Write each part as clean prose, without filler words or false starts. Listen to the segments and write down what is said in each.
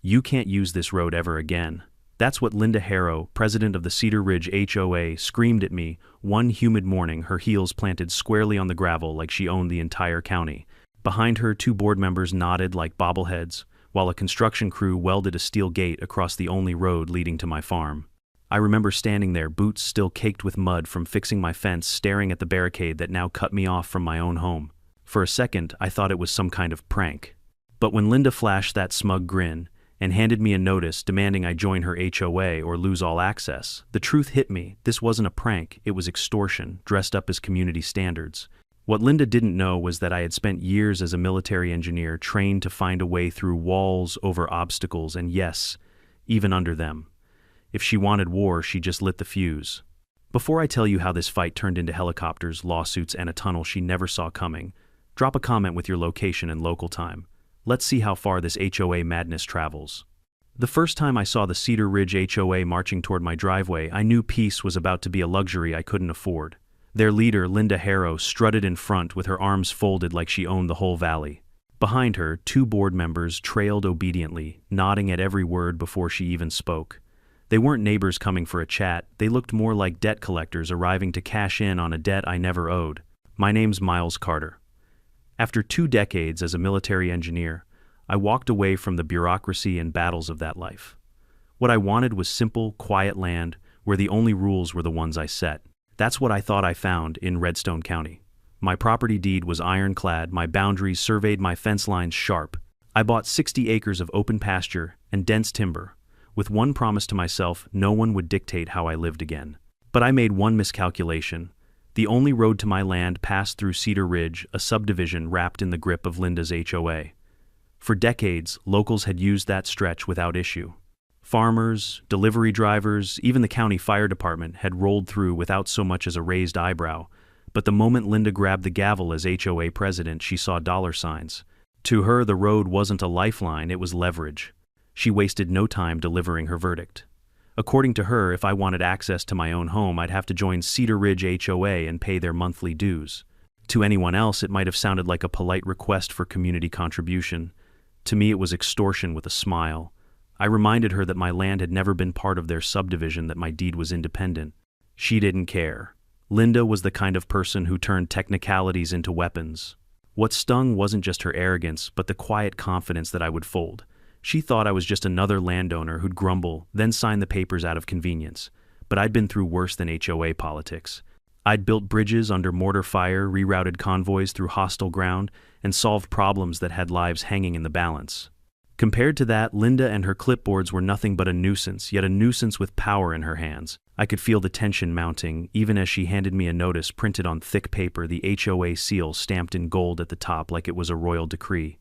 "You can't use this road ever again." That's what Linda Harrow, president of the Cedar Ridge HOA, screamed at me one humid morning, her heels planted squarely on the gravel like she owned the entire county. Behind her, two board members nodded like bobbleheads, while a construction crew welded a steel gate across the only road leading to my farm. I remember standing there, boots still caked with mud from fixing my fence, staring at the barricade that now cut me off from my own home. For a second, I thought it was some kind of prank. But when Linda flashed that smug grin and handed me a notice demanding I join her HOA or lose all access, the truth hit me. This wasn't a prank, it was extortion, dressed up as community standards. What Linda didn't know was that I had spent years as a military engineer, trained to find a way through walls, over obstacles, and yes, even under them. If she wanted war, she just lit the fuse. Before I tell you how this fight turned into helicopters, lawsuits, and a tunnel she never saw coming, drop a comment with your location and local time. Let's see how far this HOA madness travels. The first time I saw the Cedar Ridge HOA marching toward my driveway, I knew peace was about to be a luxury I couldn't afford. Their leader, Linda Harrow, strutted in front with her arms folded like she owned the whole valley. Behind her, two board members trailed obediently, nodding at every word before she even spoke. They weren't neighbors coming for a chat, they looked more like debt collectors arriving to cash in on a debt I never owed. My name's Miles Carter. After 2 decades as a military engineer, I walked away from the bureaucracy and battles of that life. What I wanted was simple, quiet land where the only rules were the ones I set. That's what I thought I found in Redstone County. My property deed was ironclad, my boundaries surveyed, my fence lines sharp. I bought 60 acres of open pasture and dense timber, with one promise to myself: no one would dictate how I lived again. But I made one miscalculation. The only road to my land passed through Cedar Ridge, a subdivision wrapped in the grip of Linda's HOA. For decades, locals had used that stretch without issue. Farmers, delivery drivers, even the county fire department had rolled through without so much as a raised eyebrow. But the moment Linda grabbed the gavel as HOA president, she saw dollar signs. To her, the road wasn't a lifeline, it was leverage. She wasted no time delivering her verdict. According to her, if I wanted access to my own home, I'd have to join Cedar Ridge HOA and pay their monthly dues. To anyone else, it might have sounded like a polite request for community contribution. To me, it was extortion with a smile. I reminded her that my land had never been part of their subdivision, that my deed was independent. She didn't care. Linda was the kind of person who turned technicalities into weapons. What stung wasn't just her arrogance, but the quiet confidence that I would fold. She thought I was just another landowner who'd grumble, then sign the papers out of convenience. But I'd been through worse than HOA politics. I'd built bridges under mortar fire, rerouted convoys through hostile ground, and solved problems that had lives hanging in the balance. Compared to that, Linda and her clipboards were nothing but a nuisance, yet a nuisance with power in her hands. I could feel the tension mounting, even as she handed me a notice printed on thick paper, the HOA seal stamped in gold at the top like it was a royal decree.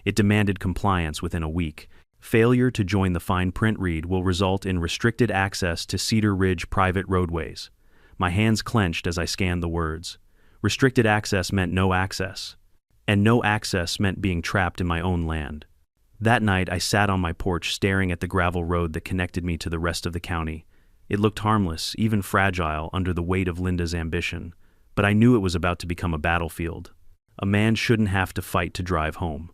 It demanded compliance within a week. Failure to join the fine print read will result in restricted access to Cedar Ridge private roadways. My hands clenched as I scanned the words. Restricted access meant no access. And no access meant being trapped in my own land. That night, I sat on my porch staring at the gravel road that connected me to the rest of the county. It looked harmless, even fragile, under the weight of Linda's ambition. But I knew it was about to become a battlefield. A man shouldn't have to fight to drive home.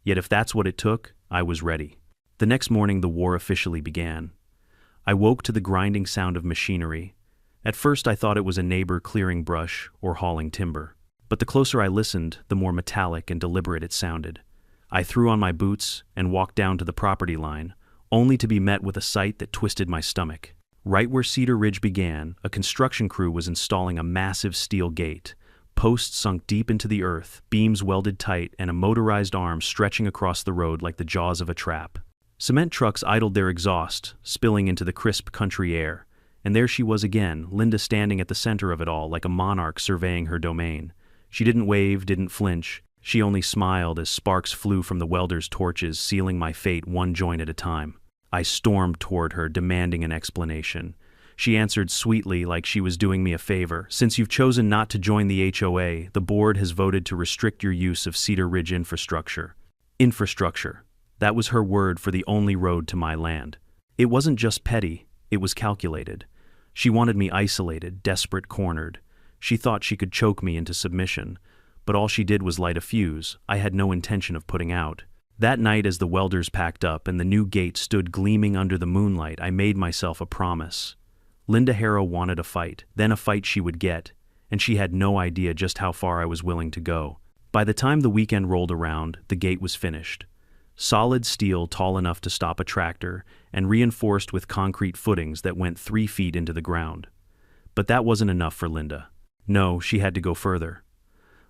Yet if that's what it took, I was ready. The next morning, the war officially began. I woke to the grinding sound of machinery. At first, I thought it was a neighbor clearing brush or hauling timber. But the closer I listened, the more metallic and deliberate it sounded. I threw on my boots and walked down to the property line, only to be met with a sight that twisted my stomach. Right where Cedar Ridge began, a construction crew was installing a massive steel gate. Posts sunk deep into the earth, beams welded tight, and a motorized arm stretching across the road like the jaws of a trap. Cement trucks idled their exhaust, spilling into the crisp country air. And there she was again, Linda standing at the center of it all like a monarch surveying her domain. She didn't wave, didn't flinch. She only smiled as sparks flew from the welders' torches, sealing my fate one joint at a time. I stormed toward her, demanding an explanation. She answered sweetly, like she was doing me a favor. Since you've chosen not to join the HOA, the board has voted to restrict your use of Cedar Ridge infrastructure. Infrastructure. That was her word for the only road to my land. It wasn't just petty, it was calculated. She wanted me isolated, desperate, cornered. She thought she could choke me into submission. But all she did was light a fuse I had no intention of putting out. That night, as the welders packed up and the new gate stood gleaming under the moonlight, I made myself a promise. Linda Harrow wanted a fight, then a fight she would get, and she had no idea just how far I was willing to go. By the time the weekend rolled around, the gate was finished. Solid steel tall enough to stop a tractor, and reinforced with concrete footings that went 3 feet into the ground. But that wasn't enough for Linda. No, she had to go further.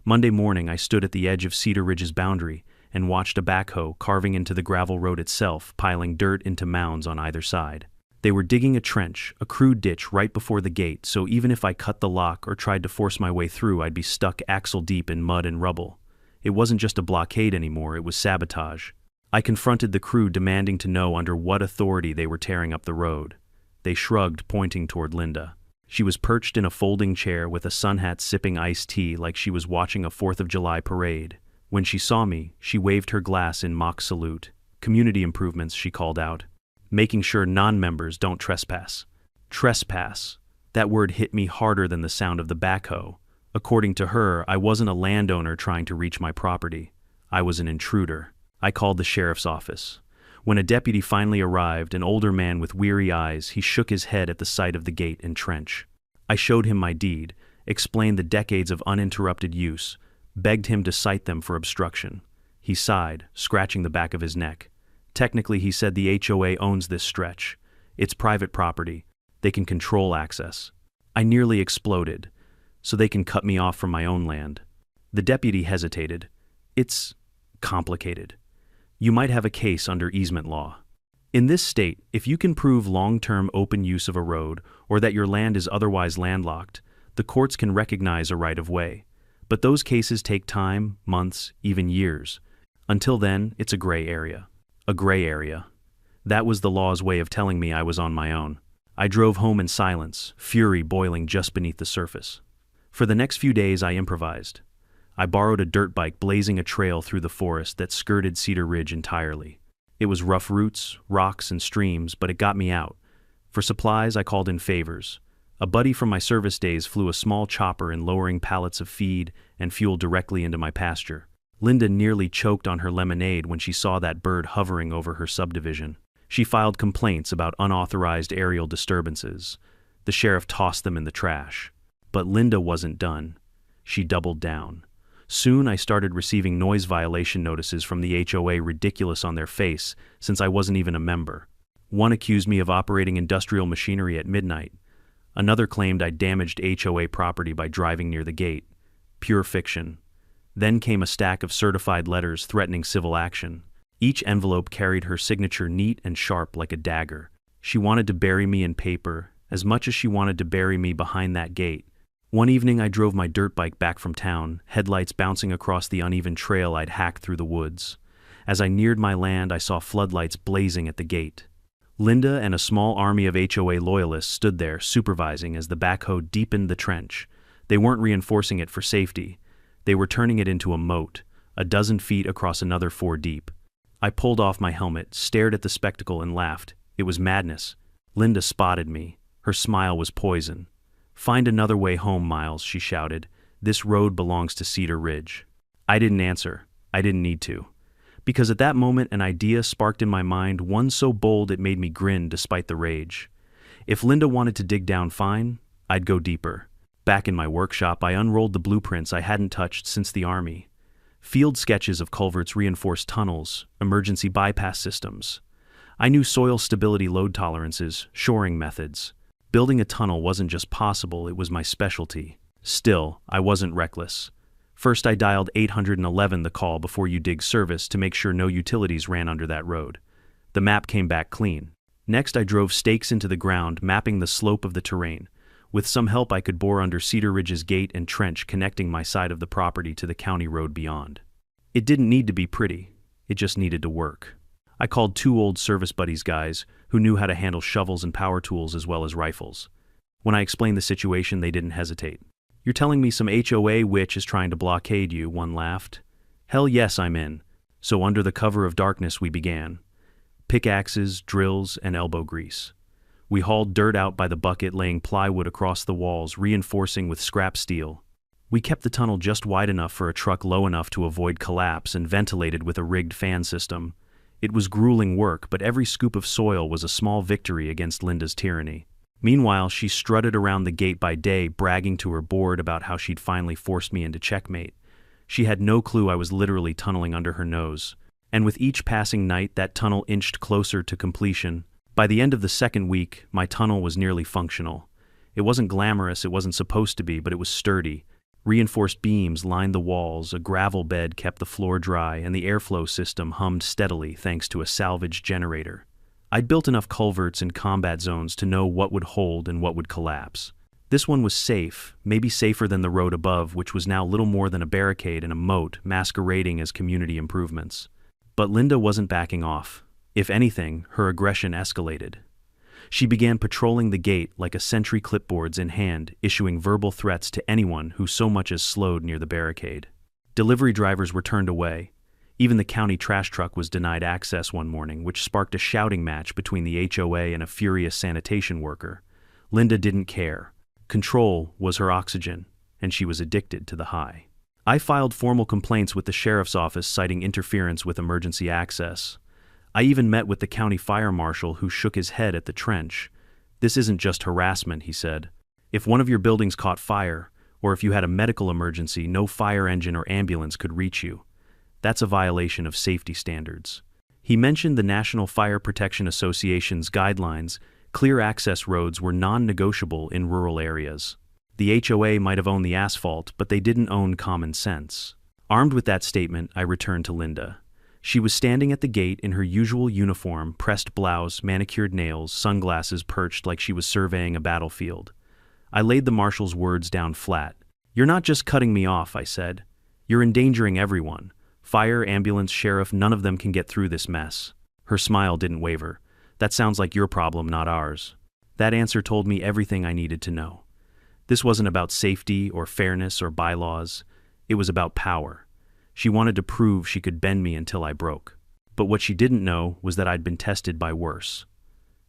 Monday morning, I stood at the edge of Cedar Ridge's boundary and watched a backhoe carving into the gravel road itself, piling dirt into mounds on either side. They were digging a trench, a crude ditch right before the gate, so even if I cut the lock or tried to force my way through, I'd be stuck axle deep in mud and rubble. It wasn't just a blockade anymore, it was sabotage. I confronted the crew, demanding to know under what authority they were tearing up the road. They shrugged, pointing toward Linda. She was perched in a folding chair with a sun hat, sipping iced tea like she was watching a 4th of July parade. When she saw me, she waved her glass in mock salute. Community improvements, she called out. Making sure non-members don't trespass. Trespass. That word hit me harder than the sound of the backhoe. According to her, I wasn't a landowner trying to reach my property. I was an intruder. I called the sheriff's office. When a deputy finally arrived, an older man with weary eyes, he shook his head at the sight of the gate and trench. I showed him my deed, explained the decades of uninterrupted use, begged him to cite them for obstruction. He sighed, scratching the back of his neck. Technically, he said, the HOA owns this stretch. It's private property. They can control access. I nearly exploded. So they can cut me off from my own land. The deputy hesitated. It's complicated. You might have a case under easement law. In this state, if you can prove long-term open use of a road or that your land is otherwise landlocked, the courts can recognize a right-of-way. But those cases take time, months, even years. Until then, it's a gray area. A gray area. That was the law's way of telling me I was on my own. I drove home in silence, fury boiling just beneath the surface. For the next few days, I improvised. I borrowed a dirt bike, blazing a trail through the forest that skirted Cedar Ridge entirely. It was rough roots, rocks, and streams, but it got me out. For supplies, I called in favors. A buddy from my service days flew a small chopper in lowering pallets of feed and fuel directly into my pasture. Linda nearly choked on her lemonade when she saw that bird hovering over her subdivision. She filed complaints about unauthorized aerial disturbances. The sheriff tossed them in the trash. But Linda wasn't done. She doubled down. Soon I started receiving noise violation notices from the HOA, ridiculous on their face, since I wasn't even a member. One accused me of operating industrial machinery at midnight. Another claimed I damaged HOA property by driving near the gate. Pure fiction. Then came a stack of certified letters threatening civil action. Each envelope carried her signature neat and sharp like a dagger. She wanted to bury me in paper, as much as she wanted to bury me behind that gate. One evening I drove my dirt bike back from town, headlights bouncing across the uneven trail I'd hacked through the woods. As I neared my land, I saw floodlights blazing at the gate. Linda and a small army of HOA loyalists stood there, supervising as the backhoe deepened the trench. They weren't reinforcing it for safety. They were turning it into a moat, a dozen feet across another 4 deep. I pulled off my helmet, stared at the spectacle, and laughed. It was madness. Linda spotted me. Her smile was poison. "Find another way home, Miles," she shouted. "This road belongs to Cedar Ridge." I didn't answer. I didn't need to. Because at that moment an idea sparked in my mind, one so bold it made me grin despite the rage. If Linda wanted to dig down, fine. I'd go deeper. Back in my workshop, I unrolled the blueprints I hadn't touched since the Army. Field sketches of culverts, reinforced tunnels, emergency bypass systems. I knew soil stability, load tolerances, shoring methods. Building a tunnel wasn't just possible, it was my specialty. Still, I wasn't reckless. First, I dialed 811, the call before you dig service, to make sure no utilities ran under that road. The map came back clean. Next, I drove stakes into the ground, mapping the slope of the terrain. With some help, I could bore under Cedar Ridge's gate and trench connecting my side of the property to the county road beyond. It didn't need to be pretty. It just needed to work. I called 2 old service buddies, guys who knew how to handle shovels and power tools as well as rifles. When I explained the situation, they didn't hesitate. "You're telling me some HOA witch is trying to blockade you?" one laughed. "Hell yes, I'm in." So under the cover of darkness we began. Pickaxes, drills, and elbow grease. We hauled dirt out by the bucket, laying plywood across the walls, reinforcing with scrap steel. We kept the tunnel just wide enough for a truck low enough to avoid collapse and ventilated with a rigged fan system. It was grueling work, but every scoop of soil was a small victory against Linda's tyranny. Meanwhile, she strutted around the gate by day, bragging to her board about how she'd finally forced me into checkmate. She had no clue I was literally tunneling under her nose. And with each passing night, that tunnel inched closer to completion. By the end of the second week, my tunnel was nearly functional. It wasn't glamorous, it wasn't supposed to be, but it was sturdy. Reinforced beams lined the walls, a gravel bed kept the floor dry, and the airflow system hummed steadily thanks to a salvage generator. I'd built enough culverts in combat zones to know what would hold and what would collapse. This one was safe, maybe safer than the road above, which was now little more than a barricade and a moat masquerading as community improvements. But Linda wasn't backing off. If anything, her aggression escalated. She began patrolling the gate like a sentry, clipboards in hand, issuing verbal threats to anyone who so much as slowed near the barricade. Delivery drivers were turned away. Even the county trash truck was denied access one morning, which sparked a shouting match between the HOA and a furious sanitation worker. Linda didn't care. Control was her oxygen, and she was addicted to the high. I filed formal complaints with the sheriff's office citing interference with emergency access. I even met with the county fire marshal, who shook his head at the trench. "This isn't just harassment," he said. "If one of your buildings caught fire, or if you had a medical emergency, no fire engine or ambulance could reach you. That's a violation of safety standards." He mentioned the National Fire Protection Association's guidelines. Clear access roads were non-negotiable in rural areas. The HOA might have owned the asphalt, but they didn't own common sense. Armed with that statement, I returned to Linda. She was standing at the gate in her usual uniform, pressed blouse, manicured nails, sunglasses perched like she was surveying a battlefield. I laid the marshal's words down flat. "You're not just cutting me off," I said. "You're endangering everyone. Fire, ambulance, sheriff, none of them can get through this mess." Her smile didn't waver. "That sounds like your problem, not ours." That answer told me everything I needed to know. This wasn't about safety or fairness or bylaws. It was about power. She wanted to prove she could bend me until I broke. But what she didn't know was that I'd been tested by worse.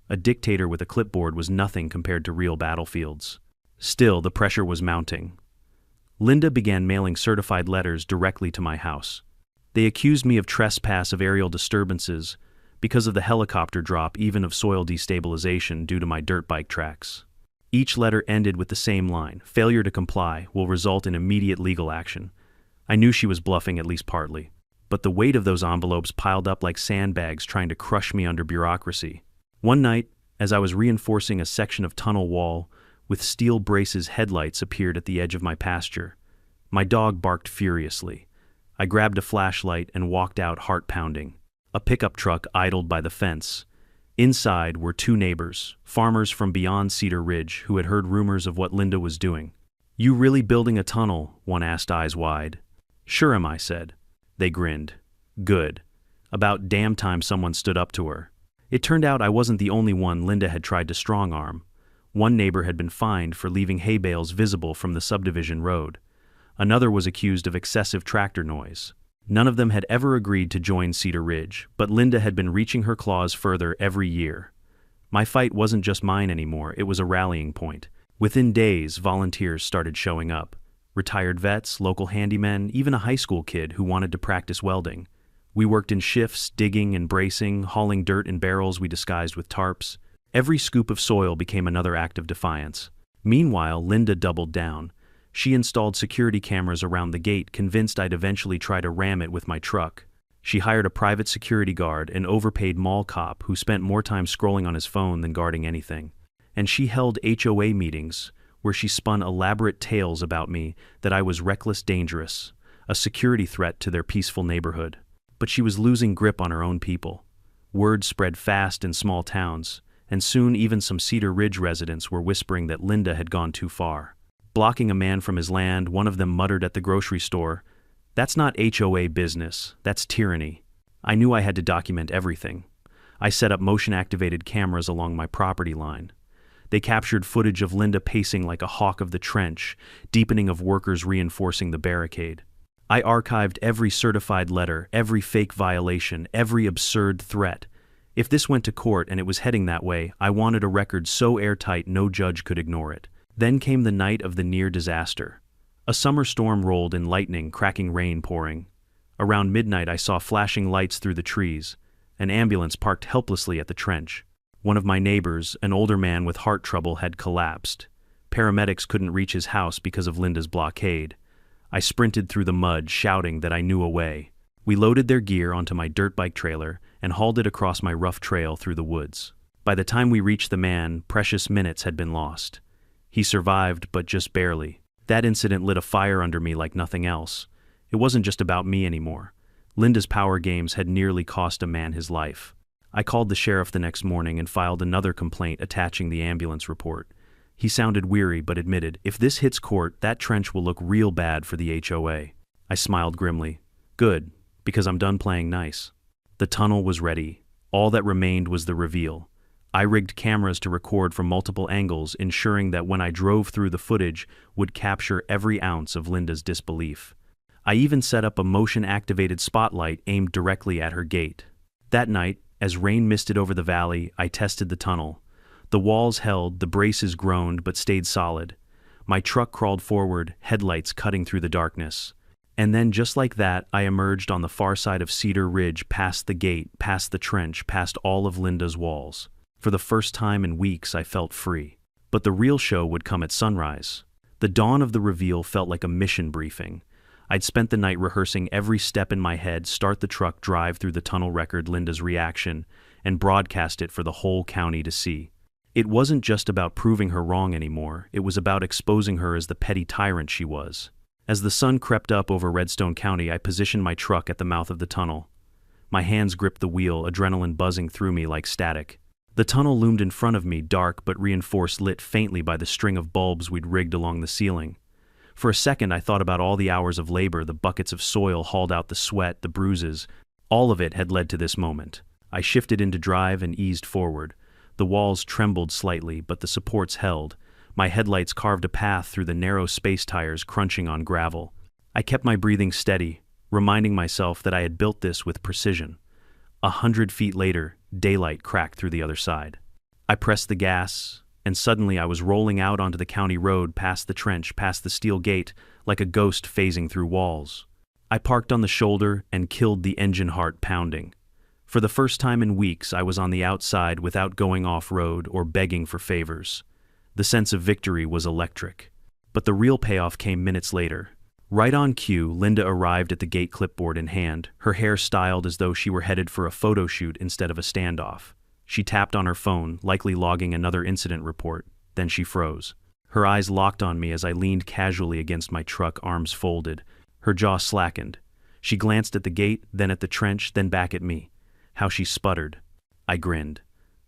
A dictator with a clipboard was nothing compared to real battlefields. Still, the pressure was mounting. Linda began mailing certified letters directly to my house. They accused me of trespass, of aerial disturbances, because of the helicopter drop, even of soil destabilization due to my dirt bike tracks. Each letter ended with the same line: "Failure to comply will result in immediate legal action." I knew she was bluffing, at least partly. But the weight of those envelopes piled up like sandbags, trying to crush me under bureaucracy. One night, as I was reinforcing a section of tunnel wall, with steel braces, headlights appeared at the edge of my pasture. My dog barked furiously. I grabbed a flashlight and walked out, heart pounding. A pickup truck idled by the fence. Inside were two neighbors, farmers from beyond Cedar Ridge, who had heard rumors of what Linda was doing. "You really building a tunnel?" one asked, eyes wide. "Sure am," I said. They grinned. Good. About damn time someone stood up to her. It turned out I wasn't the only one Linda had tried to strong-arm. One neighbor had been fined for leaving hay bales visible from the subdivision road. Another was accused of excessive tractor noise. None of them had ever agreed to join Cedar Ridge, but Linda had been reaching her claws further every year. My fight wasn't just mine anymore, it was a rallying point. Within days, volunteers started showing up. Retired vets, local handymen, even a high school kid who wanted to practice welding. We worked in shifts, digging and bracing, hauling dirt in barrels we disguised with tarps. Every scoop of soil became another act of defiance. Meanwhile, Linda doubled down. She installed security cameras around the gate, convinced I'd eventually try to ram it with my truck. She hired a private security guard, an overpaid mall cop who spent more time scrolling on his phone than guarding anything. And she held HOA meetings, where she spun elaborate tales about me, that I was reckless, dangerous, a security threat to their peaceful neighborhood. But she was losing grip on her own people. Word spread fast in small towns, and soon even some Cedar Ridge residents were whispering that Linda had gone too far. Blocking a man from his land, one of them muttered at the grocery store, "That's not HOA business, that's tyranny." I knew I had to document everything. I set up motion-activated cameras along my property line. They captured footage of Linda pacing like a hawk of the trench, deepening of workers reinforcing the barricade. I archived every certified letter, every fake violation, every absurd threat. If this went to court, and it was heading that way, I wanted a record so airtight no judge could ignore it. Then came the night of the near disaster. A summer storm rolled in lightning, cracking rain pouring. Around midnight I saw flashing lights through the trees. An ambulance parked helplessly at the trench. One of my neighbors, an older man with heart trouble, had collapsed. Paramedics couldn't reach his house because of Linda's blockade. I sprinted through the mud, shouting that I knew a way. We loaded their gear onto my dirt bike trailer and hauled it across my rough trail through the woods. By the time we reached the man, precious minutes had been lost. He survived, but just barely. That incident lit a fire under me like nothing else. It wasn't just about me anymore. Linda's power games had nearly cost a man his life. I called the sheriff the next morning and filed another complaint attaching the ambulance report. He sounded weary but admitted, "If this hits court, that trench will look real bad for the HOA." I smiled grimly. Good, because I'm done playing nice. The tunnel was ready. All that remained was the reveal. I rigged cameras to record from multiple angles, ensuring that when I drove through, the footage would capture every ounce of Linda's disbelief. I even set up a motion-activated spotlight aimed directly at her gate. That night, as rain misted over the valley, I tested the tunnel. The walls held, the braces groaned, but stayed solid. My truck crawled forward, headlights cutting through the darkness. And then, just like that, I emerged on the far side of Cedar Ridge, past the gate, past the trench, past all of Linda's walls. For the first time in weeks, I felt free. But the real show would come at sunrise. The dawn of the reveal felt like a mission briefing. I'd spent the night rehearsing every step in my head, start the truck, drive through the tunnel, record Linda's reaction, and broadcast it for the whole county to see. It wasn't just about proving her wrong anymore, it was about exposing her as the petty tyrant she was. As the sun crept up over Redstone County, I positioned my truck at the mouth of the tunnel. My hands gripped the wheel, adrenaline buzzing through me like static. The tunnel loomed in front of me, dark but reinforced, lit faintly by the string of bulbs we'd rigged along the ceiling. For a second, I thought about all the hours of labor, the buckets of soil hauled out, the sweat, the bruises. All of it had led to this moment. I shifted into drive and eased forward. The walls trembled slightly, but the supports held. My headlights carved a path through the narrow space tires, crunching on gravel. I kept my breathing steady, reminding myself that I had built this with precision. 100 feet later, daylight cracked through the other side. I pressed the gas, and suddenly I was rolling out onto the county road, past the trench, past the steel gate, like a ghost phasing through walls. I parked on the shoulder and killed the engine heart pounding. For the first time in weeks, I was on the outside without going off-road or begging for favors. The sense of victory was electric. But the real payoff came minutes later. Right on cue, Linda arrived at the gate, clipboard in hand, her hair styled as though she were headed for a photo shoot instead of a standoff. She tapped on her phone, likely logging another incident report. Then she froze. Her eyes locked on me as I leaned casually against my truck, arms folded. Her jaw slackened. She glanced at the gate, then at the trench, then back at me. How she sputtered. I grinned.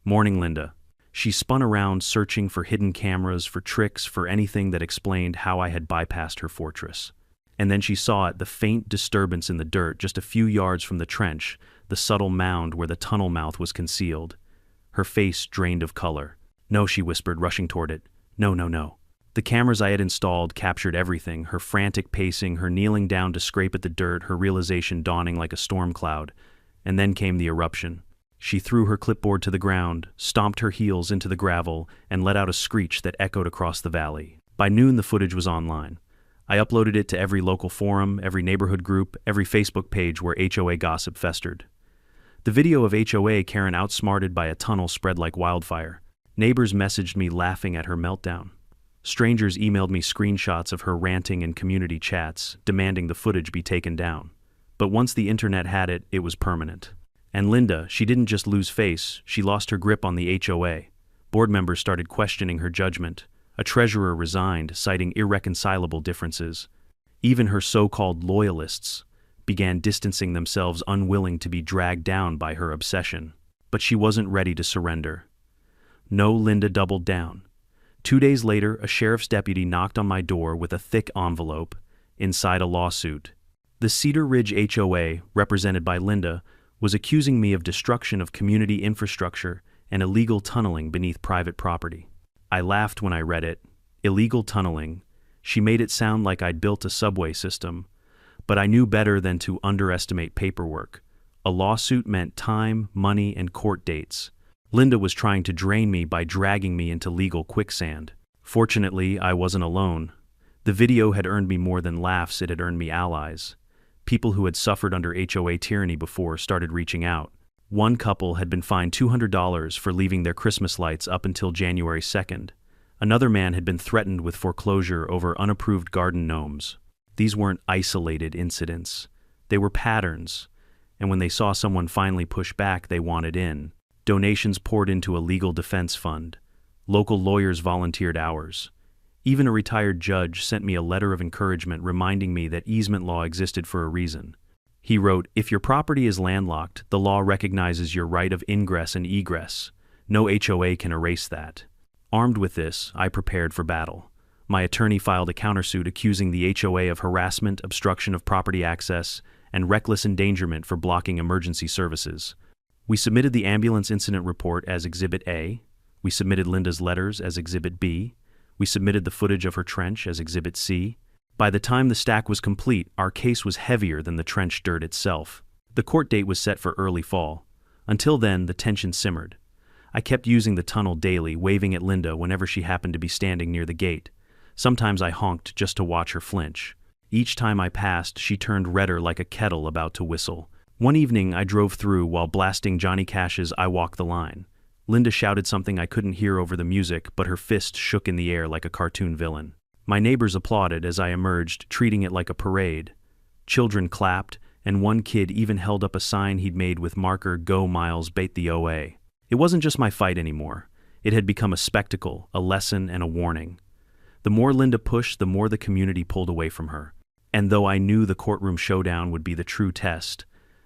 "Morning, Linda." She spun around, searching for hidden cameras, for tricks, for anything that explained how I had bypassed her fortress. And then she saw it, the faint disturbance in the dirt just a few yards from the trench, the subtle mound where the tunnel mouth was concealed. Her face drained of color. "No," she whispered, rushing toward it. "No, no, no." The cameras I had installed captured everything, her frantic pacing, her kneeling down to scrape at the dirt, her realization dawning like a storm cloud. And then came the eruption. She threw her clipboard to the ground, stomped her heels into the gravel, and let out a screech that echoed across the valley. By noon, the footage was online. I uploaded it to every local forum, every neighborhood group, every Facebook page where HOA gossip festered. The video of HOA Karen outsmarted by a tunnel spread like wildfire. Neighbors messaged me laughing at her meltdown. Strangers emailed me screenshots of her ranting in community chats, demanding the footage be taken down. But once the internet had it, it was permanent. And Linda, she didn't just lose face, she lost her grip on the HOA. Board members started questioning her judgment. A treasurer resigned, citing irreconcilable differences. Even her so-called loyalists began distancing themselves, unwilling to be dragged down by her obsession. But she wasn't ready to surrender. No, Linda doubled down. 2 days later, a sheriff's deputy knocked on my door with a thick envelope, inside a lawsuit. The Cedar Ridge HOA, represented by Linda, was accusing me of destruction of community infrastructure and illegal tunneling beneath private property. I laughed when I read it. Illegal tunneling. She made it sound like I'd built a subway system. But I knew better than to underestimate paperwork. A lawsuit meant time, money, and court dates. Linda was trying to drain me by dragging me into legal quicksand. Fortunately, I wasn't alone. The video had earned me more than laughs, it had earned me allies. People who had suffered under HOA tyranny before started reaching out. One couple had been fined $200 for leaving their Christmas lights up until January 2nd. Another man had been threatened with foreclosure over unapproved garden gnomes. These weren't isolated incidents. They were patterns, and when they saw someone finally push back, they wanted in. Donations poured into a legal defense fund. Local lawyers volunteered hours. Even a retired judge sent me a letter of encouragement reminding me that easement law existed for a reason. He wrote, "If your property is landlocked, the law recognizes your right of ingress and egress. No HOA can erase that." Armed with this, I prepared for battle. My attorney filed a countersuit accusing the HOA of harassment, obstruction of property access, and reckless endangerment for blocking emergency services. We submitted the ambulance incident report as Exhibit A. We submitted Linda's letters as Exhibit B. We submitted the footage of her trench as Exhibit C. By the time the stack was complete, our case was heavier than the trench dirt itself. The court date was set for early fall. Until then, the tension simmered. I kept using the tunnel daily, waving at Linda whenever she happened to be standing near the gate. Sometimes I honked just to watch her flinch. Each time I passed, she turned redder like a kettle about to whistle. One evening, I drove through while blasting Johnny Cash's "I Walk the Line." Linda shouted something I couldn't hear over the music, but her fist shook in the air like a cartoon villain. My neighbors applauded as I emerged, treating it like a parade. Children clapped, and one kid even held up a sign he'd made with marker, "Go Miles, bait the OA." It wasn't just my fight anymore. It had become a spectacle, a lesson, and a warning. The more Linda pushed, the more the community pulled away from her. And though I knew the courtroom showdown would be the true test,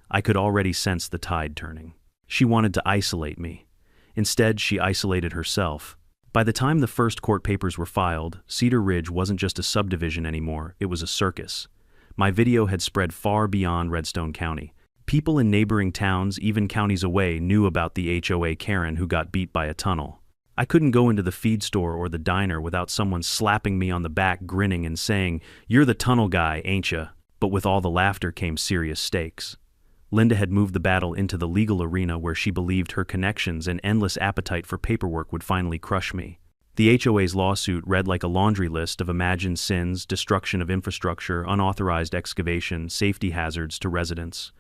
I could already sense the tide turning. She wanted to isolate me. Instead, she isolated herself. By the time the first court papers were filed, Cedar Ridge wasn't just a subdivision anymore, it was a circus. My video had spread far beyond Redstone County. People in neighboring towns, even counties away, knew about the HOA Karen who got beat by a tunnel. I couldn't go into the feed store or the diner without someone slapping me on the back, grinning and saying, "You're the tunnel guy, ain't ya?" But with all the laughter came serious stakes. Linda had moved the battle into the legal arena where she believed her connections and endless appetite for paperwork would finally crush me. The HOA's lawsuit read like a laundry list of imagined sins, destruction of infrastructure, unauthorized excavation, safety hazards to residents.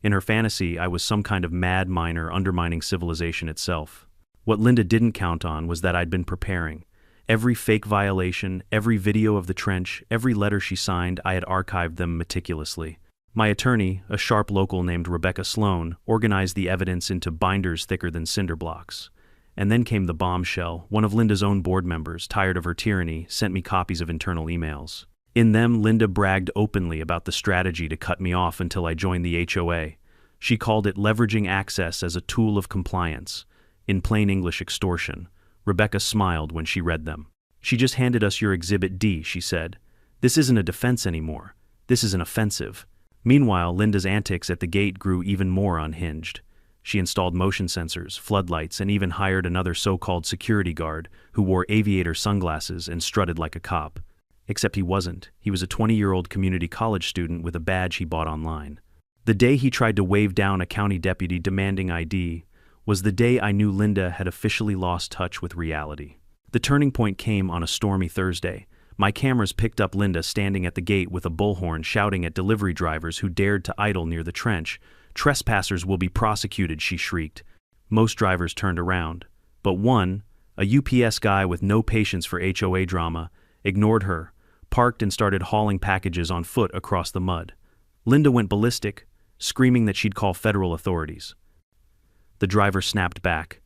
In her fantasy, I was some kind of mad miner undermining civilization itself. What Linda didn't count on was that I'd been preparing. Every fake violation, every video of the trench, every letter she signed, I had archived them meticulously. My attorney, a sharp local named Rebecca Sloan, organized the evidence into binders thicker than cinder blocks. And then came the bombshell. One of Linda's own board members, tired of her tyranny, sent me copies of internal emails. In them, Linda bragged openly about the strategy to cut me off until I joined the HOA. She called it leveraging access as a tool of compliance. In plain English, extortion. Rebecca smiled when she read them. "She just handed us your Exhibit D," she said. "This isn't a defense anymore. This is an offensive." Meanwhile, Linda's antics at the gate grew even more unhinged. She installed motion sensors, floodlights, and even hired another so-called security guard who wore aviator sunglasses and strutted like a cop. Except he wasn't. He was a 20-year-old community college student with a badge he bought online. The day he tried to wave down a county deputy demanding ID was the day I knew Linda had officially lost touch with reality. The turning point came on a stormy Thursday. My cameras picked up Linda standing at the gate with a bullhorn shouting at delivery drivers who dared to idle near the trench. "Trespassers will be prosecuted," she shrieked. Most drivers turned around, but one, a UPS guy with no patience for HOA drama, ignored her, parked and started hauling packages on foot across the mud. Linda went ballistic, screaming that she'd call federal authorities. The driver snapped back,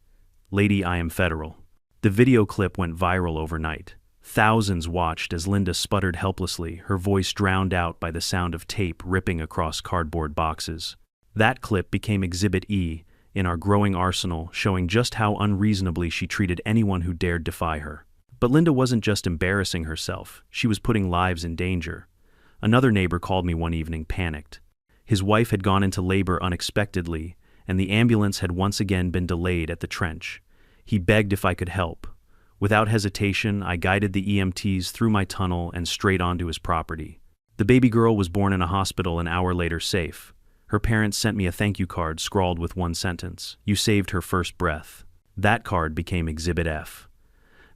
"Lady, I am federal." The video clip went viral overnight. Thousands watched as Linda sputtered helplessly, her voice drowned out by the sound of tape ripping across cardboard boxes. That clip became Exhibit E in our growing arsenal, showing just how unreasonably she treated anyone who dared defy her. But Linda wasn't just embarrassing herself, she was putting lives in danger. Another neighbor called me one evening, panicked. His wife had gone into labor unexpectedly, and the ambulance had once again been delayed at the trench. He begged if I could help. Without hesitation, I guided the EMTs through my tunnel and straight onto his property. The baby girl was born in a hospital an hour later safe. Her parents sent me a thank you card scrawled with one sentence: "You saved her first breath." That card became Exhibit F.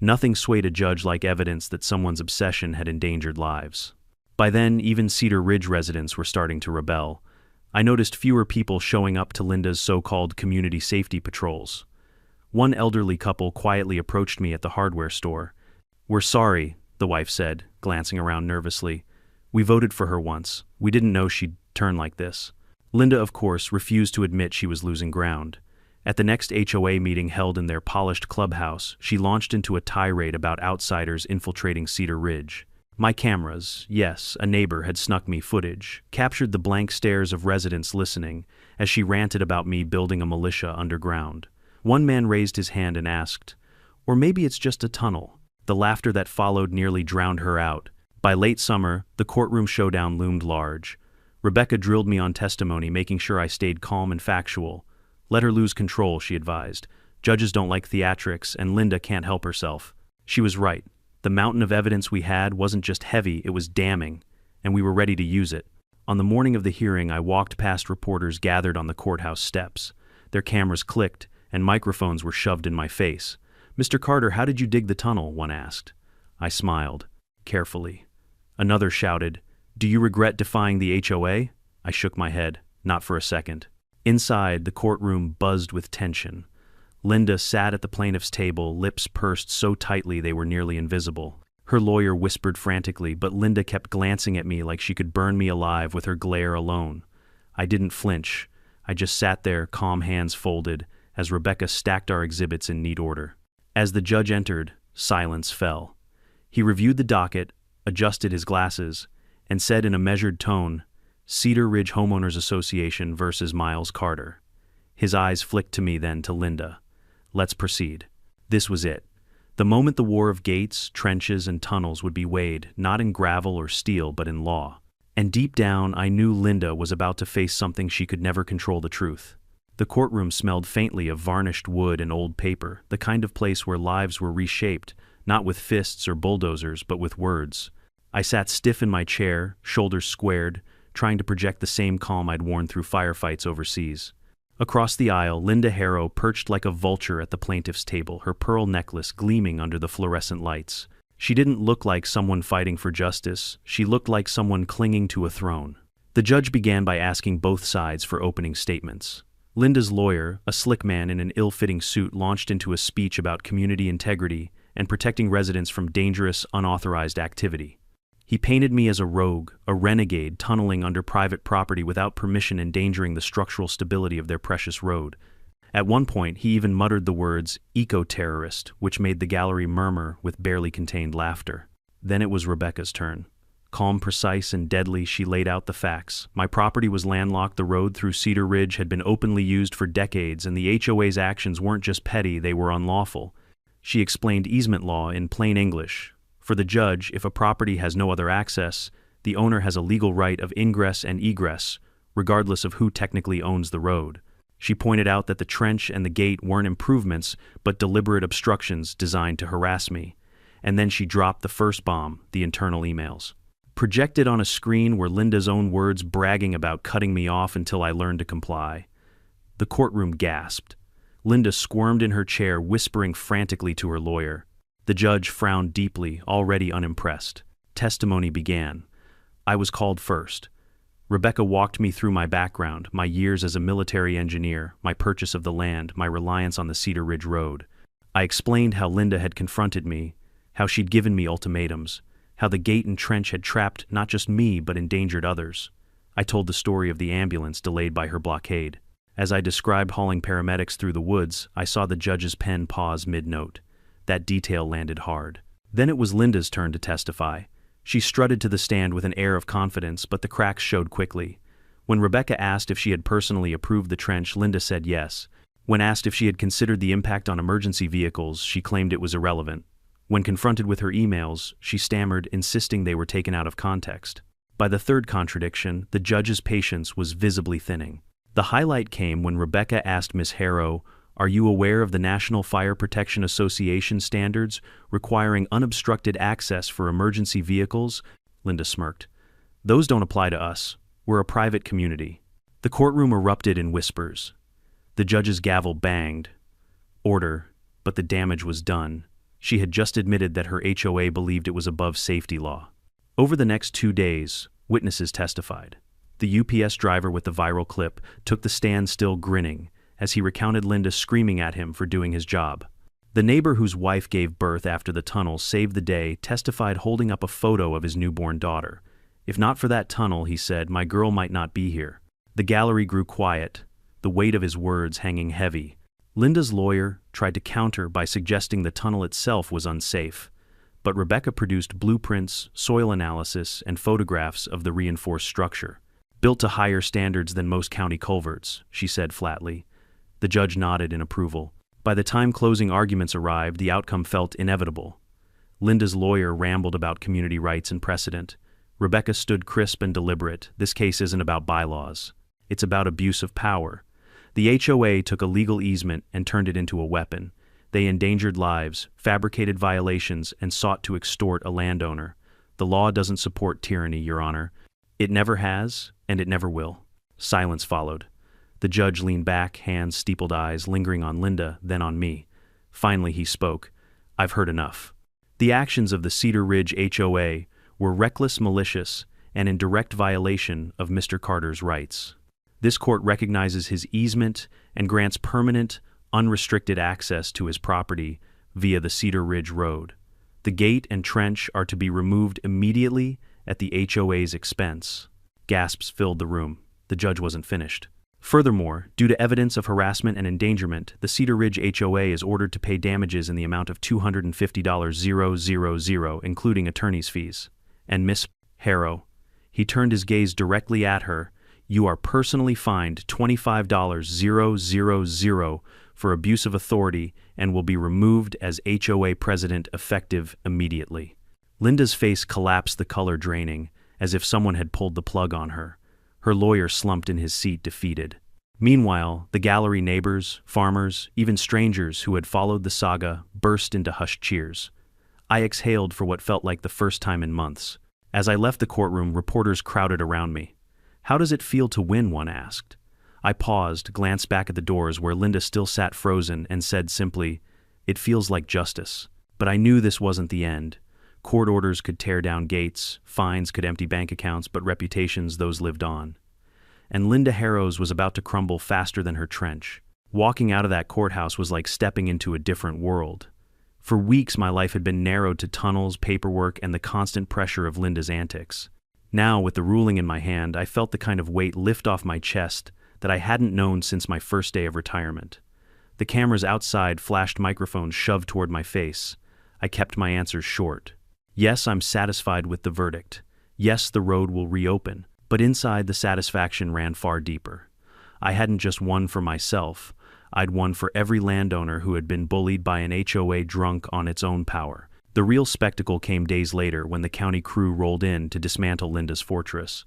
Nothing swayed a judge like evidence that someone's obsession had endangered lives. By then, even Cedar Ridge residents were starting to rebel. I noticed fewer people showing up to Linda's so-called community safety patrols. One elderly couple quietly approached me at the hardware store. "We're sorry," the wife said, glancing around nervously. "We voted for her once. We didn't know she'd turn like this." Linda, of course, refused to admit she was losing ground. At the next HOA meeting held in their polished clubhouse, she launched into a tirade about outsiders infiltrating Cedar Ridge. My cameras, yes, a neighbor had snuck me footage, captured the blank stares of residents listening as she ranted about me building a militia underground. One man raised his hand and asked, "Or maybe it's just a tunnel." The laughter that followed nearly drowned her out. By late summer, the courtroom showdown loomed large. Rebecca drilled me on testimony, making sure I stayed calm and factual. "Let her lose control," she advised. "Judges don't like theatrics, and Linda can't help herself." She was right. The mountain of evidence we had wasn't just heavy, it was damning, and we were ready to use it. On the morning of the hearing, I walked past reporters gathered on the courthouse steps. Their cameras clicked, and microphones were shoved in my face. "Mr. Carter, how did you dig the tunnel?" one asked. I smiled, carefully. Another shouted, "Do you regret defying the HOA?" I shook my head, not for a second. Inside, the courtroom buzzed with tension. Linda sat at the plaintiff's table, lips pursed so tightly they were nearly invisible. Her lawyer whispered frantically, but Linda kept glancing at me like she could burn me alive with her glare alone. I didn't flinch. I just sat there, calm hands folded, as Rebecca stacked our exhibits in neat order. As the judge entered, silence fell. He reviewed the docket, adjusted his glasses, and said in a measured tone, "Cedar Ridge Homeowners Association versus Miles Carter." His eyes flicked to me, then to Linda. "Let's proceed." This was it. The moment the war of gates, trenches, and tunnels would be weighed, not in gravel or steel, but in law. And deep down, I knew Linda was about to face something she could never control: the truth. The courtroom smelled faintly of varnished wood and old paper, the kind of place where lives were reshaped, not with fists or bulldozers, but with words. I sat stiff in my chair, shoulders squared, trying to project the same calm I'd worn through firefights overseas. Across the aisle, Linda Harrow perched like a vulture at the plaintiff's table, her pearl necklace gleaming under the fluorescent lights. She didn't look like someone fighting for justice, she looked like someone clinging to a throne. The judge began by asking both sides for opening statements. Linda's lawyer, a slick man in an ill-fitting suit, launched into a speech about community integrity and protecting residents from dangerous, unauthorized activity. He painted me as a rogue, a renegade tunneling under private property without permission, endangering the structural stability of their precious road. At one point, he even muttered the words "eco-terrorist," which made the gallery murmur with barely contained laughter. Then it was Rebecca's turn. Calm, precise, and deadly, she laid out the facts. My property was landlocked, the road through Cedar Ridge had been openly used for decades, and the HOA's actions weren't just petty, they were unlawful. She explained easement law in plain English. For the judge, if a property has no other access, the owner has a legal right of ingress and egress, regardless of who technically owns the road. She pointed out that the trench and the gate weren't improvements, but deliberate obstructions designed to harass me. And then she dropped the first bomb, the internal emails. Projected on a screen were Linda's own words bragging about cutting me off until I learned to comply. The courtroom gasped. Linda squirmed in her chair, whispering frantically to her lawyer. The judge frowned deeply, already unimpressed. Testimony began. I was called first. Rebecca walked me through my background, my years as a military engineer, my purchase of the land, my reliance on the Cedar Ridge Road. I explained how Linda had confronted me, how she'd given me ultimatums, how the gate and trench had trapped not just me but endangered others. I told the story of the ambulance delayed by her blockade. As I described hauling paramedics through the woods, I saw the judge's pen pause mid-note. That detail landed hard. Then it was Linda's turn to testify. She strutted to the stand with an air of confidence, but the cracks showed quickly. When Rebecca asked if she had personally approved the trench, Linda said yes. When asked if she had considered the impact on emergency vehicles, she claimed it was irrelevant. When confronted with her emails, she stammered, insisting they were taken out of context. By the third contradiction, the judge's patience was visibly thinning. The highlight came when Rebecca asked Ms. Harrow, "Are you aware of the National Fire Protection Association standards requiring unobstructed access for emergency vehicles?" Linda smirked. "Those don't apply to us. We're a private community." The courtroom erupted in whispers. The judge's gavel banged. Order, but the damage was done. She had just admitted that her HOA believed it was above safety law. Over the next 2 days, witnesses testified. The UPS driver with the viral clip took the stand still grinning as he recounted Linda screaming at him for doing his job. The neighbor whose wife gave birth after the tunnel saved the day testified holding up a photo of his newborn daughter. If not for that tunnel, he said, my girl might not be here. The gallery grew quiet, the weight of his words hanging heavy. Linda's lawyer tried to counter by suggesting the tunnel itself was unsafe, but Rebecca produced blueprints, soil analysis, and photographs of the reinforced structure. Built to higher standards than most county culverts, she said flatly. The judge nodded in approval. By the time closing arguments arrived, the outcome felt inevitable. Linda's lawyer rambled about community rights and precedent. Rebecca stood crisp and deliberate. This case isn't about bylaws. It's about abuse of power. The HOA took a legal easement and turned it into a weapon. They endangered lives, fabricated violations, and sought to extort a landowner. The law doesn't support tyranny, Your Honor. It never has, and it never will. Silence followed. The judge leaned back, hands, steepled eyes, lingering on Linda, then on me. Finally he spoke. I've heard enough. The actions of the Cedar Ridge HOA were reckless, malicious, and in direct violation of Mr. Carter's rights. This court recognizes his easement and grants permanent, unrestricted access to his property via the Cedar Ridge Road. The gate and trench are to be removed immediately at the HOA's expense. Gasps filled the room. The judge wasn't finished. Furthermore, due to evidence of harassment and endangerment, the Cedar Ridge HOA is ordered to pay damages in the amount of $250,000, including attorney's fees. And Miss Harrow, he turned his gaze directly at her, you are personally fined $25,000 for abuse of authority and will be removed as HOA president effective immediately. Linda's face collapsed, the color draining, as if someone had pulled the plug on her. Her lawyer slumped in his seat, defeated. Meanwhile, the gallery neighbors, farmers, even strangers who had followed the saga burst into hushed cheers. I exhaled for what felt like the first time in months. As I left the courtroom, reporters crowded around me. How does it feel to win? One asked. I paused, glanced back at the doors where Linda still sat frozen, and said simply, it feels like justice. But I knew this wasn't the end. Court orders could tear down gates, fines could empty bank accounts, but reputations, those lived on. And Linda Harrow's was about to crumble faster than her trench. Walking out of that courthouse was like stepping into a different world. For weeks my life had been narrowed to tunnels, paperwork, and the constant pressure of Linda's antics. Now, with the ruling in my hand, I felt the kind of weight lift off my chest that I hadn't known since my first day of retirement. The cameras outside flashed microphones shoved toward my face. I kept my answers short. Yes, I'm satisfied with the verdict. Yes, the road will reopen. But inside, the satisfaction ran far deeper. I hadn't just won for myself. I'd won for every landowner who had been bullied by an HOA drunk on its own power. The real spectacle came days later when the county crew rolled in to dismantle Linda's fortress.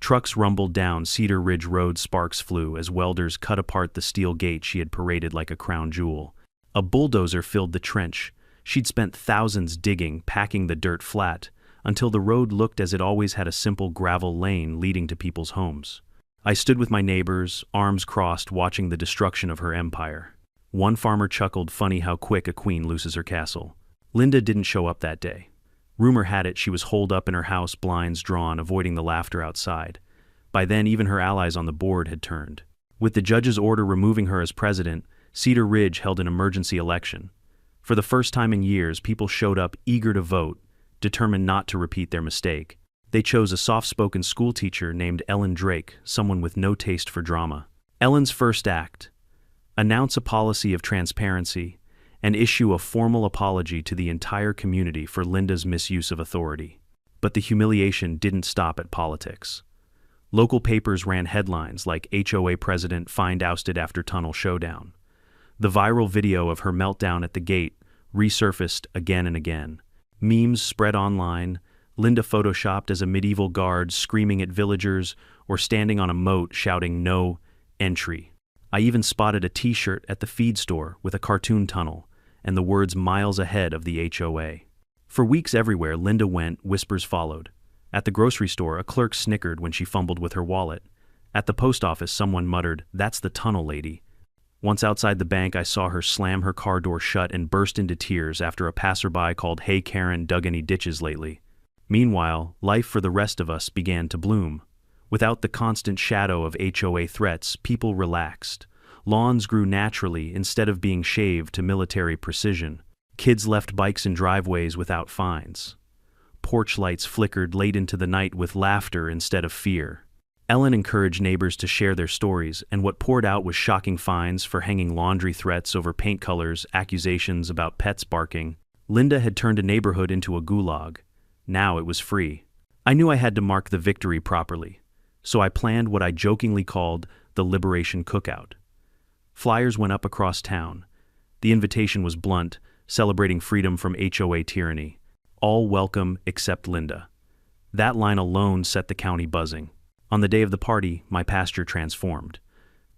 Trucks rumbled down Cedar Ridge Road, sparks flew as welders cut apart the steel gate she had paraded like a crown jewel. A bulldozer filled the trench. She'd spent thousands digging, packing the dirt flat, until the road looked as it always had, a simple gravel lane leading to people's homes. I stood with my neighbors, arms crossed, watching the destruction of her empire. One farmer chuckled, funny how quick a queen loses her castle. Linda didn't show up that day. Rumor had it she was holed up in her house, blinds drawn, avoiding the laughter outside. By then, even her allies on the board had turned. With the judge's order removing her as president, Cedar Ridge held an emergency election. For the first time in years, people showed up eager to vote, determined not to repeat their mistake. They chose a soft-spoken schoolteacher named Ellen Drake, someone with no taste for drama. Ellen's first act: announce a policy of transparency and issue a formal apology to the entire community for Linda's misuse of authority. But the humiliation didn't stop at politics. Local papers ran headlines like HOA president fined, ousted after tunnel showdown. The viral video of her meltdown at the gate resurfaced again and again. Memes spread online, Linda photoshopped as a medieval guard screaming at villagers or standing on a moat shouting "No entry." I even spotted a t-shirt at the feed store with a cartoon tunnel and the words "miles ahead" of the HOA. For weeks everywhere Linda went, whispers followed. At the grocery store, a clerk snickered when she fumbled with her wallet. At the post office, someone muttered, "That's the tunnel lady." Once outside the bank, I saw her slam her car door shut and burst into tears after a passerby called, "Hey Karen, dug any ditches lately?" Meanwhile, life for the rest of us began to bloom. Without the constant shadow of HOA threats, people relaxed. Lawns grew naturally instead of being shaved to military precision. Kids left bikes in driveways without fines. Porch lights flickered late into the night with laughter instead of fear. Ellen encouraged neighbors to share their stories, and what poured out was shocking fines for hanging laundry threats over paint colors, accusations about pets barking. Linda had turned a neighborhood into a gulag. Now it was free. I knew I had to mark the victory properly, so I planned what I jokingly called the Liberation Cookout. Flyers went up across town. The invitation was blunt, celebrating freedom from HOA tyranny. All welcome except Linda. That line alone set the county buzzing. On the day of the party, my pasture transformed.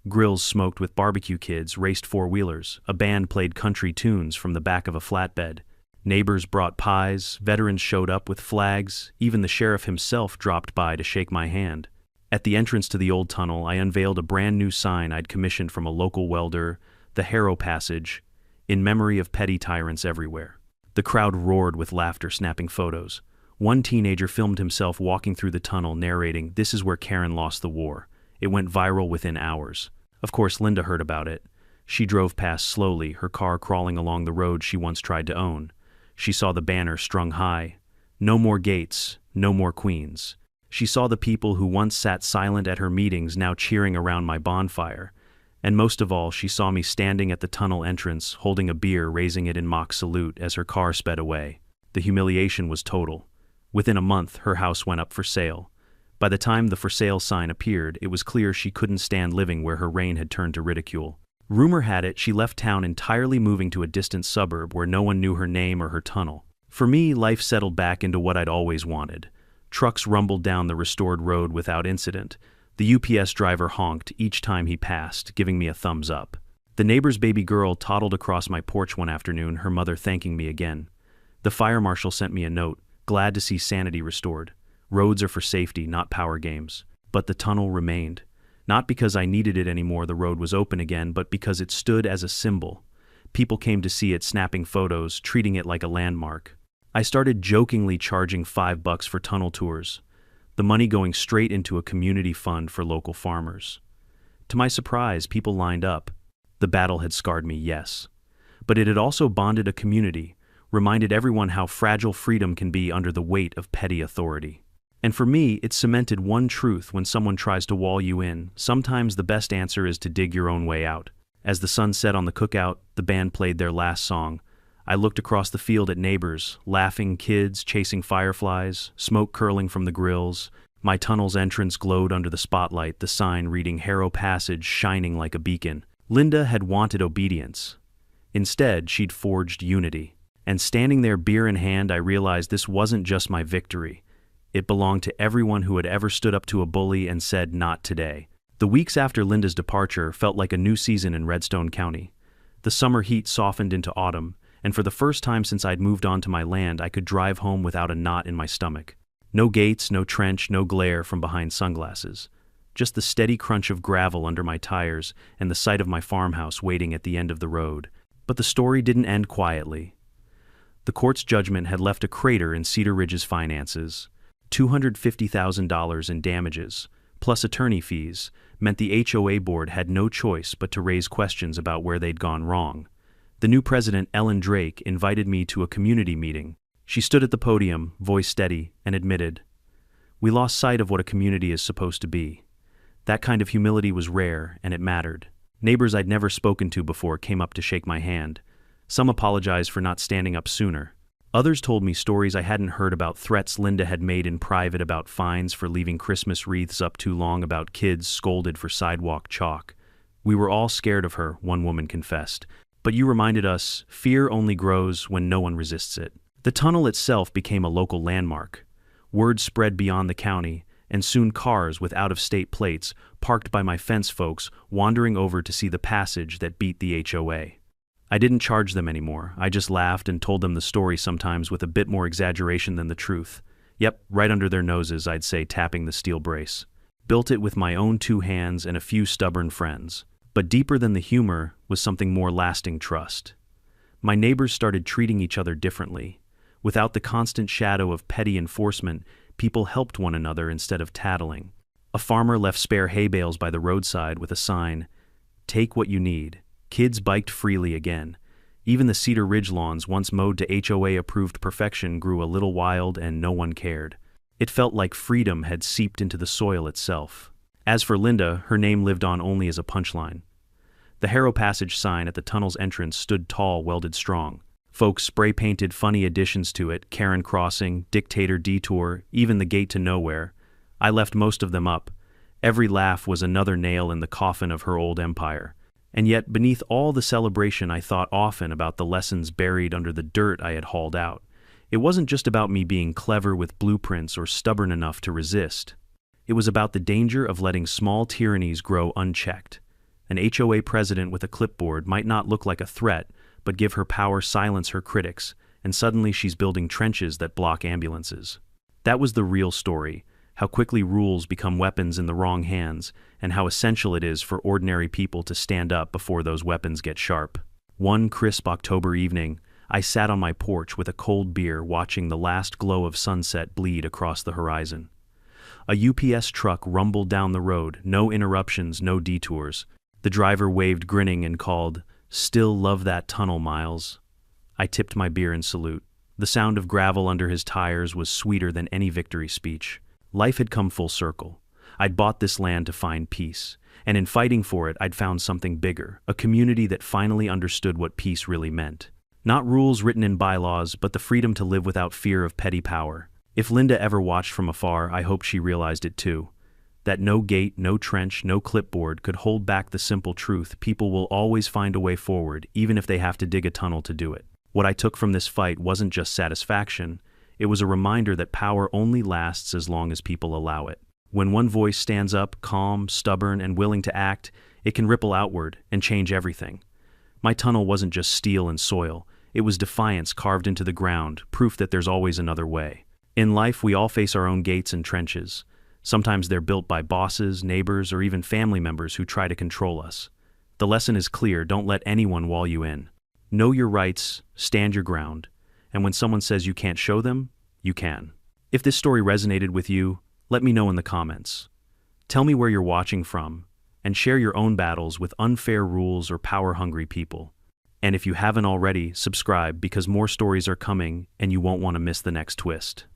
Grills smoked with barbecue kids raced four-wheelers. A band played country tunes from the back of a flatbed. Neighbors brought pies, veterans showed up with flags, even the sheriff himself dropped by to shake my hand. At the entrance to the old tunnel, I unveiled a brand new sign I'd commissioned from a local welder, the HOA Passage, in memory of petty tyrants everywhere. The crowd roared with laughter, snapping photos. One teenager filmed himself walking through the tunnel, narrating, "This is where Karen lost the war." It went viral within hours. Of course, Linda heard about it. She drove past slowly, her car crawling along the road she once tried to own. She saw the banner strung high. No more Gates, no more Queens. She saw the people who once sat silent at her meetings now cheering around my bonfire. And most of all, she saw me standing at the tunnel entrance, holding a beer, raising it in mock salute as her car sped away. The humiliation was total. Within a month, her house went up for sale. By the time the for sale sign appeared, it was clear she couldn't stand living where her reign had turned to ridicule. Rumor had it she left town entirely, moving to a distant suburb where no one knew her name or her tunnel. For me, life settled back into what I'd always wanted. Trucks rumbled down the restored road without incident. The UPS driver honked each time he passed, giving me a thumbs up. The neighbor's baby girl toddled across my porch one afternoon, her mother thanking me again. The fire marshal sent me a note, glad to see sanity restored. Roads are for safety, not power games. But the tunnel remained. Not because I needed it anymore, the road was open again, but because it stood as a symbol. People came to see it, snapping photos, treating it like a landmark. I started jokingly charging $5 for tunnel tours, the money going straight into a community fund for local farmers. To my surprise, people lined up. The battle had scarred me, yes. But it had also bonded a community, reminded everyone how fragile freedom can be under the weight of petty authority. And for me, it cemented one truth: when someone tries to wall you in, sometimes the best answer is to dig your own way out. As the sun set on the cookout, the band played their last song. I looked across the field at neighbors, laughing kids chasing fireflies, smoke curling from the grills. My tunnel's entrance glowed under the spotlight, the sign reading HOA Passage shining like a beacon. Linda had wanted obedience. Instead, she'd forged unity. And standing there, beer in hand, I realized this wasn't just my victory. It belonged to everyone who had ever stood up to a bully and said, "Not today." The weeks after Linda's departure felt like a new season in Redstone County. The summer heat softened into autumn, and for the first time since I'd moved onto my land, I could drive home without a knot in my stomach. No gates, no trench, no glare from behind sunglasses. Just the steady crunch of gravel under my tires and the sight of my farmhouse waiting at the end of the road. But the story didn't end quietly. The court's judgment had left a crater in Cedar Ridge's finances. $250,000 in damages, plus attorney fees, meant the HOA board had no choice but to raise questions about where they'd gone wrong. The new president, Ellen Drake, invited me to a community meeting. She stood at the podium, voice steady, and admitted, "We lost sight of what a community is supposed to be." That kind of humility was rare, and it mattered. Neighbors I'd never spoken to before came up to shake my hand. Some apologized for not standing up sooner. Others told me stories I hadn't heard about threats Linda had made in private, about fines for leaving Christmas wreaths up too long, about kids scolded for sidewalk chalk. "We were all scared of her," one woman confessed. "But you reminded us, fear only grows when no one resists it." The tunnel itself became a local landmark. Word spread beyond the county, and soon cars with out-of-state plates, parked by my fence folks, wandering over to see the passage that beat the HOA. I didn't charge them anymore. I just laughed and told them the story, sometimes with a bit more exaggeration than the truth. Yep, right under their noses, I'd say, tapping the steel brace. Built it with my own 2 hands and a few stubborn friends. But deeper than the humor was something more lasting: trust. My neighbors started treating each other differently. Without the constant shadow of petty enforcement, people helped one another instead of tattling. A farmer left spare hay bales by the roadside with a sign, "Take what you need." Kids biked freely again. Even the Cedar Ridge lawns, once mowed to HOA-approved perfection, grew a little wild, and no one cared. It felt like freedom had seeped into the soil itself. As for Linda, her name lived on only as a punchline. The Harrow Passage sign at the tunnel's entrance stood tall, welded strong. Folks spray-painted funny additions to it: Karen Crossing, Dictator Detour, even the Gate to Nowhere. I left most of them up. Every laugh was another nail in the coffin of her old empire. And yet, beneath all the celebration, I thought often about the lessons buried under the dirt I had hauled out. It wasn't just about me being clever with blueprints or stubborn enough to resist. It was about the danger of letting small tyrannies grow unchecked. An HOA president with a clipboard might not look like a threat, but give her power silence her critics, and suddenly she's building trenches that block ambulances. That was the real story: how quickly rules become weapons in the wrong hands, and how essential it is for ordinary people to stand up before those weapons get sharp. One crisp October evening, I sat on my porch with a cold beer, watching the last glow of sunset bleed across the horizon. A UPS truck rumbled down the road, no interruptions, no detours. The driver waved, grinning, and called, "Still love that tunnel, Miles." I tipped my beer in salute. The sound of gravel under his tires was sweeter than any victory speech. Life had come full circle. I'd bought this land to find peace, and in fighting for it, I'd found something bigger: a community that finally understood what peace really meant. Not rules written in bylaws, but the freedom to live without fear of petty power. If Linda ever watched from afar, I hope she realized it too. That no gate, no trench, no clipboard could hold back the simple truth: people will always find a way forward, even if they have to dig a tunnel to do it. What I took from this fight wasn't just satisfaction. It was a reminder that power only lasts as long as people allow it. When one voice stands up, calm, stubborn, and willing to act, it can ripple outward and change everything. My tunnel wasn't just steel and soil. It was defiance carved into the ground, proof that there's always another way. In life, we all face our own gates and trenches. Sometimes they're built by bosses, neighbors, or even family members who try to control us. The lesson is clear: don't let anyone wall you in. Know your rights, stand your ground, and when someone says you can't show them, you can. If this story resonated with you, let me know in the comments. Tell me where you're watching from, and share your own battles with unfair rules or power-hungry people. And if you haven't already, subscribe, because more stories are coming and you won't want to miss the next twist.